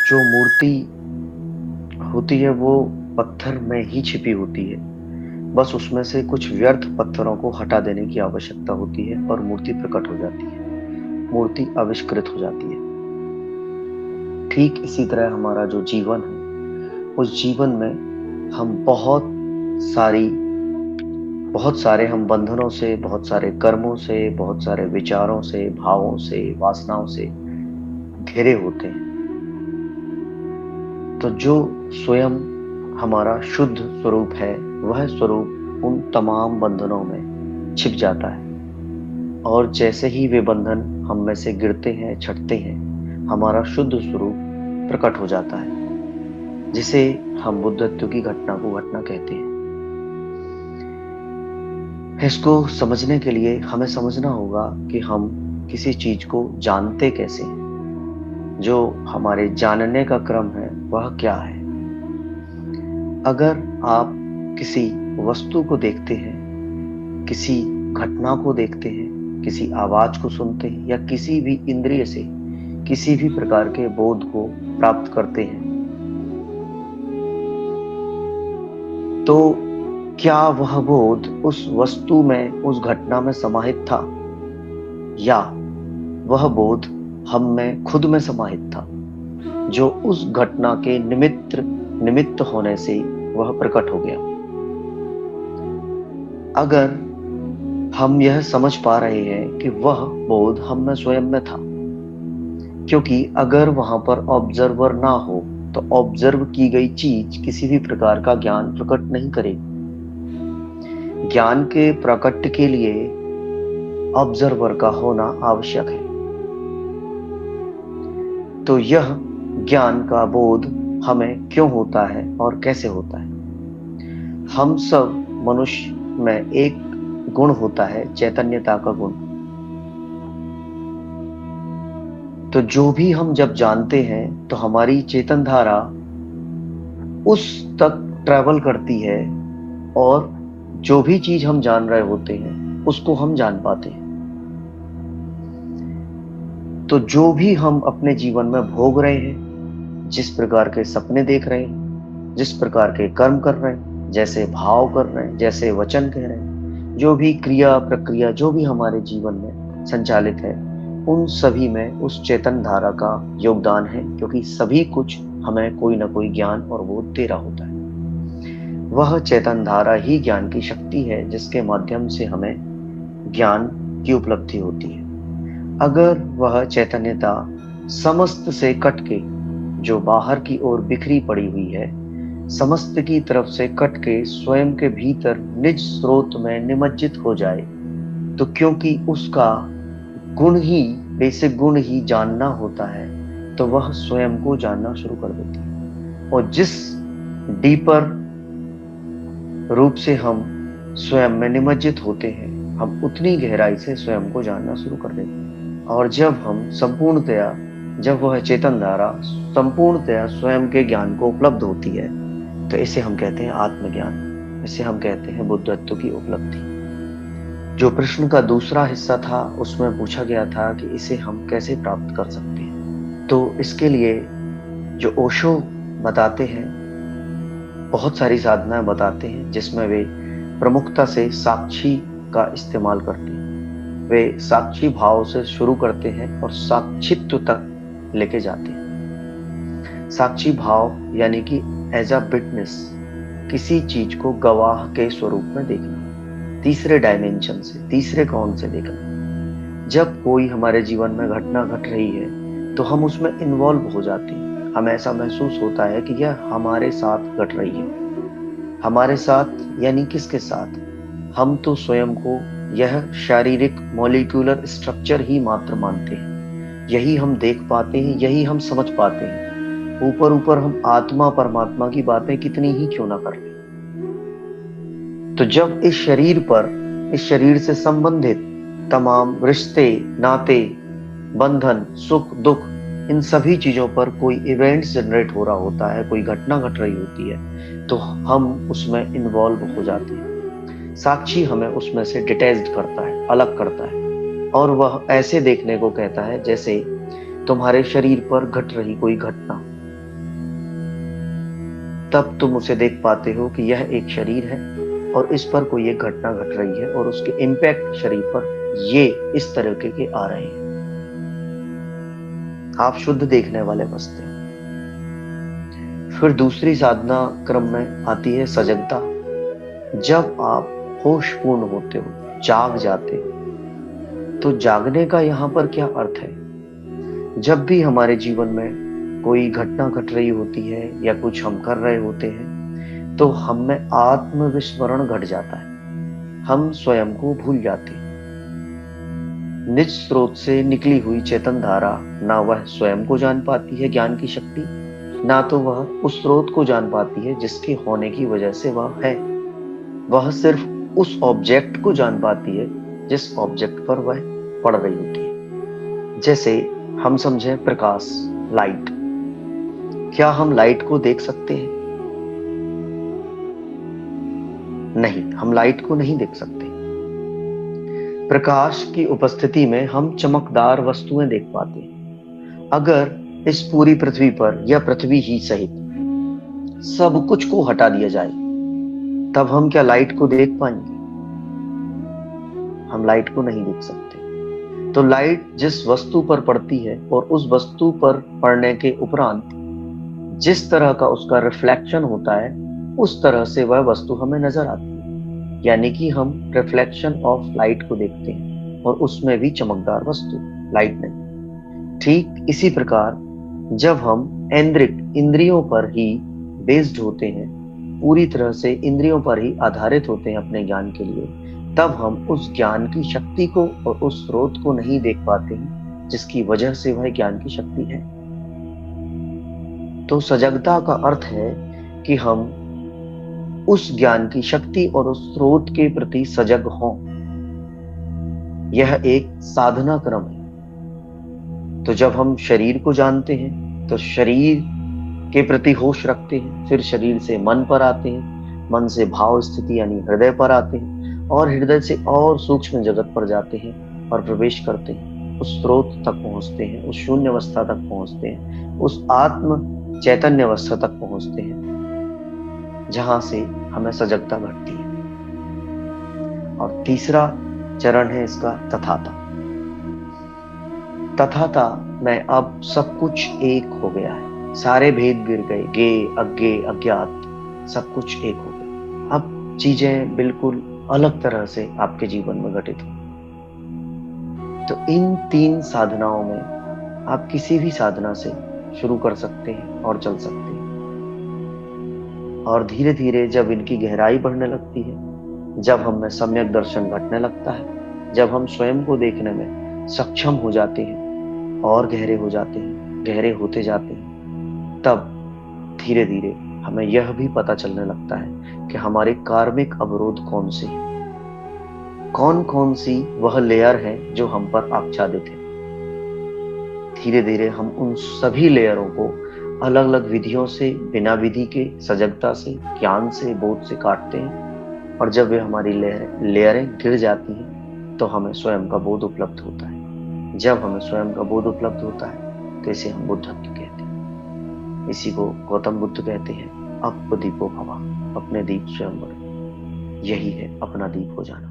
जो मूर्ति होती है वो पत्थर में ही छिपी होती है। बस उसमें से कुछ व्यर्थ पत्थरों को हटा देने की आवश्यकता होती है और मूर्ति प्रकट हो जाती है, मूर्ति आविष्कृत हो जाती है। ठीक इसी तरह हमारा जो जीवन है, उस जीवन में हम सारी बहुत सारे हम बंधनों से, बहुत सारे कर्मों से, बहुत सारे विचारों से, भावों से, वासनाओं से घिरे होते हैं। तो जो स्वयं हमारा शुद्ध स्वरूप है, वह स्वरूप उन तमाम बंधनों में छिप जाता है। और जैसे ही वे बंधन हम में से गिरते हैं, छटते हैं, हमारा शुद्ध स्वरूप प्रकट हो जाता है, जिसे हम बुद्धत्व की घटना को घटना कहते हैं। इसको समझने के लिए हमें समझना होगा कि हम किसी चीज को जानते कैसे हैं। जो हमारे जानने का क्रम है वह क्या है। अगर आप किसी वस्तु को देखते हैं, किसी घटना को देखते हैं, किसी आवाज को सुनते हैं या किसी भी इंद्रिय से किसी भी प्रकार के बोध को प्राप्त करते हैं, तो क्या वह बोध उस वस्तु में, उस घटना में समाहित था, या वह बोध हम में खुद में समाहित था, जो उस घटना के निमित्त होने से वह प्रकट हो गया। अगर हम यह समझ पा रहे हैं कि वह बोध हम में स्वयं में था, क्योंकि अगर वहां पर ऑब्जर्वर ना हो तो ऑब्जर्व की गई चीज किसी भी प्रकार का ज्ञान प्रकट नहीं करेगी। ज्ञान के प्रकट के लिए ऑब्जर्वर का होना आवश्यक है। तो यह ज्ञान का बोध हमें क्यों होता है और कैसे होता है। हम सब मनुष्य में एक गुण होता है, चैतन्यता का गुण। तो जो भी हम जब जानते हैं तो हमारी चेतन धारा उस तक ट्रैवल करती है और जो भी चीज हम जान रहे होते हैं उसको हम जान पाते हैं। तो जो भी हम अपने जीवन में भोग रहे हैं, जिस प्रकार के सपने देख रहे हैं, जिस प्रकार के कर्म कर रहे हैं, जैसे भाव कर रहे हैं, जैसे वचन कह रहे हैं, जो भी क्रिया प्रक्रिया जो भी हमारे जीवन में संचालित है, उन सभी में उस चेतन धारा का योगदान है, क्योंकि सभी कुछ हमें कोई ना कोई ज्ञान और बोध दे रहा होता है। वह चेतन धारा ही ज्ञान की शक्ति है, जिसके माध्यम से हमें ज्ञान की उपलब्धि होती है। अगर वह चैतन्यता समस्त से कट के, जो बाहर की ओर बिखरी पड़ी हुई है, समस्त की तरफ से कट के स्वयं के भीतर निज स्रोत में निमज्जित हो जाए, तो क्योंकि उसका गुण ही, बेसिक गुण ही जानना होता है, तो वह स्वयं को जानना शुरू कर देती है। और जिस डीपर रूप से हम स्वयं में निमज्जित होते हैं, हम उतनी गहराई से स्वयं को जानना शुरू कर देते हैं। और जब वह चेतन धारा संपूर्णतया स्वयं के ज्ञान को उपलब्ध होती है, तो इसे हम कहते हैं आत्मज्ञान, इसे हम कहते हैं बुद्धत्व की उपलब्धि। जो प्रश्न का दूसरा हिस्सा था उसमें पूछा गया था कि इसे हम कैसे प्राप्त कर सकते हैं। तो इसके लिए जो ओशो बताते हैं, बहुत सारी साधनाएं बताते हैं, जिसमें वे प्रमुखता से साक्षी का इस्तेमाल करते हैं। वे साक्षी भाव से शुरू करते हैं और साक्षित्व तक लेके जाते हैं। साक्षी भाव यानी कि एज अ विटनेस, किसी चीज को गवाह के स्वरूप में देखना, तीसरे डायमेंशन से, तीसरे कोण से देखना। जब कोई हमारे जीवन में घटना घट रही है तो हम उसमें इन्वॉल्व हो जाते हैं। हमें ऐसा महसूस होता है कि यह हमारे साथ घट रही है। हमारे साथ यानी किसके साथ? हम तो स्वयं को यह शारीरिक मॉलिक्यूलर स्ट्रक्चर ही मात्र मानते हैं। यही हम देख पाते हैं, यही हम समझ पाते हैं। ऊपर ऊपर हम आत्मा परमात्मा की बातें कितनी ही क्यों ना कर लें। तो जब इस शरीर से संबंधित तमाम रिश्ते, नाते, बंधन, सुख दुख, इन सभी चीजों पर कोई इवेंट्स जनरेट हो रहा होता है, कोई घटना घट रही होती है, तो हम उसमें इन्वॉल्व हो जाते हैं। साक्षी हमें उसमें से डिटैच्ड करता है, अलग करता है। और वह ऐसे देखने को कहता है जैसे तुम्हारे शरीर पर घट रही कोई घटना। तब तुम उसे देख पाते हो कि यह एक शरीर है और इस पर कोई एक घटना घट रही है और उसके इम्पैक्ट शरीर पर ये इस तरीके के आ रहे हैं। आप शुद्ध देखने वाले बसते हो। फिर दूसरी साधना क्रम में आती है सजगता। जब आप होशपूर्ण होते हो, जाग जाते हो, तो जागने का यहां पर क्या अर्थ है? जब भी हमारे जीवन में कोई घटना घट रही होती है या कुछ हम कर रहे होते हैं, तो हम में आत्मविस्मरण घट जाता है। हम स्वयं को भूल जाते हैं। निज स्रोत से निकली हुई चेतन धारा ना वह स्वयं को जान पाती है ज्ञान की शक्ति, ना तो वह उस स्रोत को जान पाती है जिसके होने की वजह से वह है। वह सिर्फ उस ऑब्जेक्ट को जान पाती है जिस ऑब्जेक्ट पर वह पड़ रही होती है। जैसे हम समझें प्रकाश, लाइट। क्या हम लाइट को देख सकते हैं? नहीं, हम लाइट को नहीं देख सकते। प्रकाश की उपस्थिति में हम चमकदार वस्तुएं देख पाते हैं। अगर इस पूरी पृथ्वी पर या पृथ्वी ही सहित सब कुछ को हटा दिया जाए, तब हम क्या लाइट को देख पाएंगे? हम लाइट को नहीं देख सकते। तो लाइट जिस वस्तु पर पड़ती है और उस वस्तु पर पड़ने के उपरांत जिस तरह का उसका रिफ्लेक्शन होता है, उस तरह से वह वस्तु हमें नजर आती है। यानी कि हम रिफ्लेक्शन ऑफ लाइट को देखते हैं और उसमें भी चमकदार वस्तु, लाइट नहीं। ठीक इसी प्रकार जब हम इंद्रियों पर ही बेस्ड होते हैं, पूरी तरह से इंद्रियों पर ही आधारित होते हैं अपने ज्ञान के लिए, तब हम उस ज्ञान की शक्ति को और उस स्रोत को नहीं देख पाते हैं जिसकी वजह से वह ज्ञान की शक्ति है। तो सजगता का अर्थ है कि हम उस ज्ञान की शक्ति और उस स्रोत के प्रति सजग हों। यह एक साधना क्रम है। तो जब हम शरीर को जानते हैं तो शरीर के प्रति होश रखते हैं, फिर शरीर से मन पर आते हैं, मन से भाव स्थिति यानी हृदय पर आते हैं, और हृदय से और सूक्ष्म जगत पर जाते हैं और प्रवेश करते हैं, उस स्रोत तक पहुंचते हैं, उस शून्य अवस्था तक पहुंचते हैं, उस आत्म चैतन्य अवस्था तक पहुंचते हैं, जहां से हमें सजगता घटती है। और तीसरा चरण है इसका तथाता। तथाता में अब सब कुछ एक हो गया है, सारे भेद गिर गए, गे अज्ञे अज्ञात सब कुछ एक हो गए। अब चीजें बिल्कुल अलग तरह से आपके जीवन में घटित हो। तो इन 3 साधनाओं में आप किसी भी साधना से शुरू कर सकते हैं और चल सकते हैं। और धीरे धीरे जब इनकी गहराई बढ़ने लगती है, जब हम में सम्यक दर्शन घटने लगता है, जब हम स्वयं को देखने में सक्षम हो जाते हैं और गहरे हो जाते हैं, गहरे होते जाते हैं, तब धीरे धीरे हमें यह भी पता चलने लगता है कि हमारे कार्मिक अवरोध कौन से हैं, कौन कौन सी वह लेयर है जो हम पर आच्छादित है। धीरे धीरे हम उन सभी लेयरों को अलग अलग विधियों से, बिना विधि के, सजगता से, ज्ञान से, बोध से काटते हैं। और जब वे हमारी लेयरें गिर जाती हैं, तो हमें स्वयं का बोध उपलब्ध होता है। जब हमें स्वयं का बोध उपलब्ध होता है तो इसे हम बुद्धत्व कहते हैं। इसी को गौतम बुद्ध कहते हैं, अपदीपो भवा, अपने दीप स्वयं बने। यही है अपना दीप हो जाना।